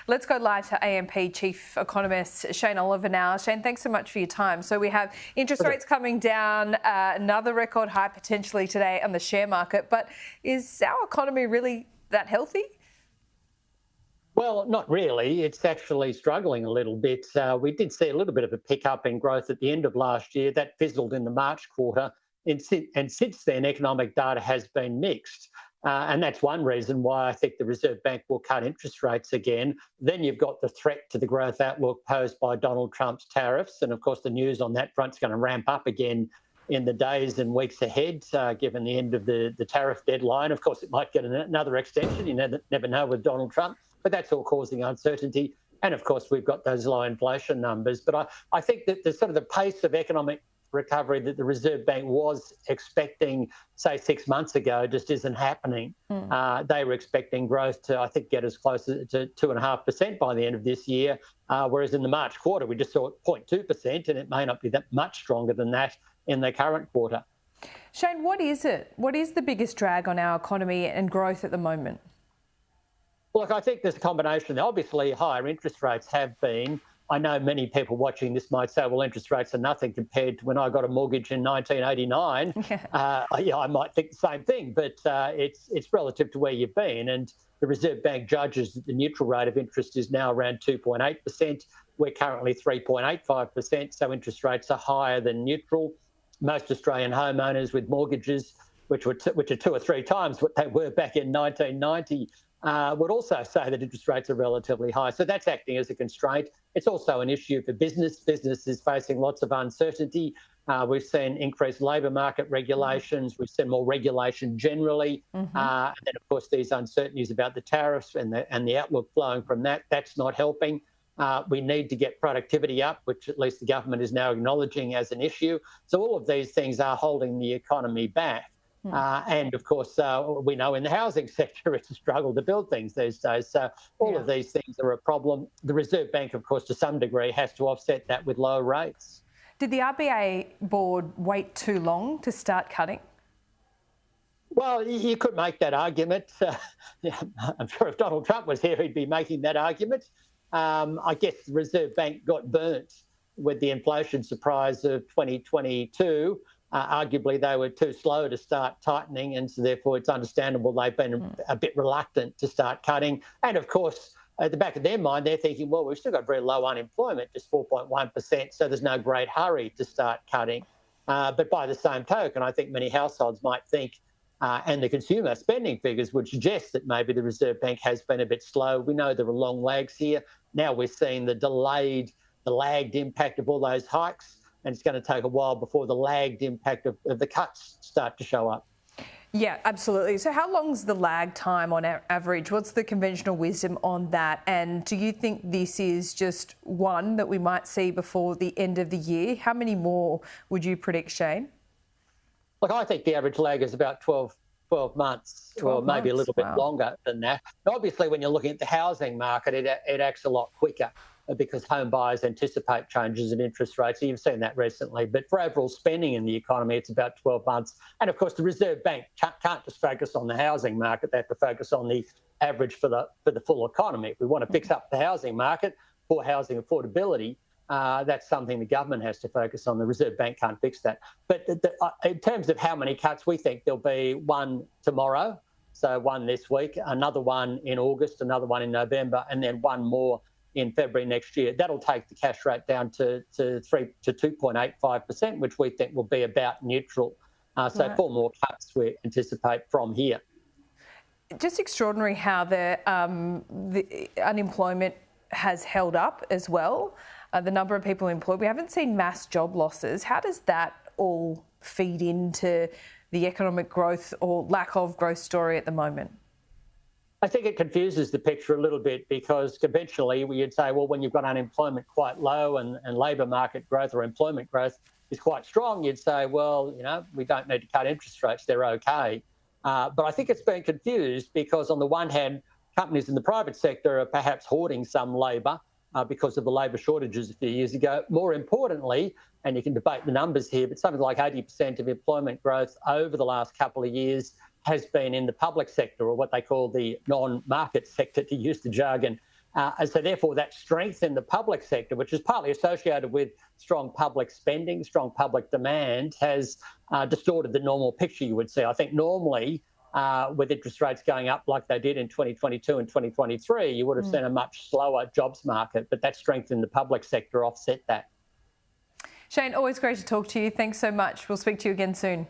Let's go live to AMP Chief Economist Shane Oliver now. Shane, thanks so much for your time. So we have interest rates coming down, another record high potentially today on the share market. But is our economy really that healthy? Well, not really. It's actually struggling a little bit. We did see a little bit of a pickup in growth at the end of last year. That fizzled in the March quarter. And since then, economic data has been mixed. And that's one reason why I think the Reserve Bank will cut interest rates again. Then you've got the threat to the growth outlook posed by Donald Trump's tariffs. And of course, the news on that front's going to ramp up again in the days and weeks ahead, given the end of the tariff deadline. Of course, it might get another extension. You never know with Donald Trump. But that's all causing uncertainty. And of course, we've got those low inflation numbers. But I think that the sort of the pace of economic recovery that the Reserve Bank was expecting, say, 6 months ago, just isn't happening. They were expecting growth to, I think, get as close to 2.5% by the end of this year, whereas in the March quarter, we just saw 0.2%, and it may not be that much stronger than that in the current quarter. Shane, what is it? What is the biggest drag on our economy and growth at the moment? Look, I think there's a combination. Obviously, higher interest rates have been. I know many people watching this might say, well, interest rates are nothing compared to when I got a mortgage in 1989. I might think the same thing, but it's relative to where you've been. And the Reserve Bank judges that the neutral rate of interest is now around 2.8%. We're currently 3.85%, so interest rates are higher than neutral. Most Australian homeowners with mortgages, which are 2 or 3 times what they were back in 1990, would also say that interest rates are relatively high. So that's acting as a constraint. It's also an issue for business. Business is facing lots of uncertainty. We've seen increased labour market regulations. We've seen more regulation generally. And then, of course, these uncertainties about the tariffs and the outlook flowing from that, that's not helping. We need to get productivity up, which at least the government is now acknowledging as an issue. So all of these things are holding the economy back. And of course, we know in the housing sector, it's a struggle to build things these days. So all of these things are a problem. The Reserve Bank, of course, to some degree, has to offset that with lower rates. Did the RBA board wait too long to start cutting? Well, you could make that argument. I'm sure if Donald Trump was here, he'd be making that argument. I guess the Reserve Bank got burnt with the inflation surprise of 2022. Arguably, they were too slow to start tightening, and so therefore it's understandable they've been a bit reluctant to start cutting. And of course, at the back of their mind, they're thinking, well, we've still got very low unemployment, just 4.1%, so there's no great hurry to start cutting. But by the same token, I think many households might think, and the consumer spending figures would suggest that maybe the Reserve Bank has been a bit slow. We know there are long lags here. Now we're seeing the lagged impact of all those hikes. And it's going to take a while before the lagged impact of the cuts start to show up. Yeah, absolutely. So how long's the lag time on average? What's the conventional wisdom on that? And do you think this is just one that we might see before the end of the year? How many more would you predict, Shane? Look, I think the average lag is about 12 months, or maybe a little bit longer than that. Obviously, when you're looking at the housing market, it acts a lot quicker, because home buyers anticipate changes in interest rates. So you've seen that recently. But for overall spending in the economy, it's about 12 months. And of course, the Reserve Bank can't just focus on the housing market. They have to focus on the average for the full economy. If we want to fix up the housing market for housing affordability, that's something the government has to focus on. The Reserve Bank can't fix that. But in terms of how many cuts, we think there'll be one tomorrow, so one this week, another one in August, another one in November, and then one more in February next year. That'll take the cash rate down to 2.85%, which we think will be about neutral. So 4 more cuts we anticipate from here. Just extraordinary how the unemployment has held up as well. The number of people employed. We haven't seen mass job losses. How does that all feed into the economic growth or lack of growth story at the moment? I think it confuses the picture a little bit, because conventionally you'd say, well, when you've got unemployment quite low and labour market growth or employment growth is quite strong, you'd say, well, we don't need to cut interest rates, they're okay. But I think it's been confused because on the one hand, companies in the private sector are perhaps hoarding some labour because of the labour shortages a few years ago. More importantly, and you can debate the numbers here, but something like 80% of employment growth over the last couple of years has been in the public sector, or what they call the non-market sector, to use the jargon And so therefore that strength in the public sector, which is partly associated with strong public spending, strong public demand, has distorted the normal picture you would see. I think normally with interest rates going up like they did in 2022 and 2023, you would have seen a much slower jobs market, but that strength in the public sector offset that. Shane, always great to talk to you. Thanks so much. We'll speak to you again soon.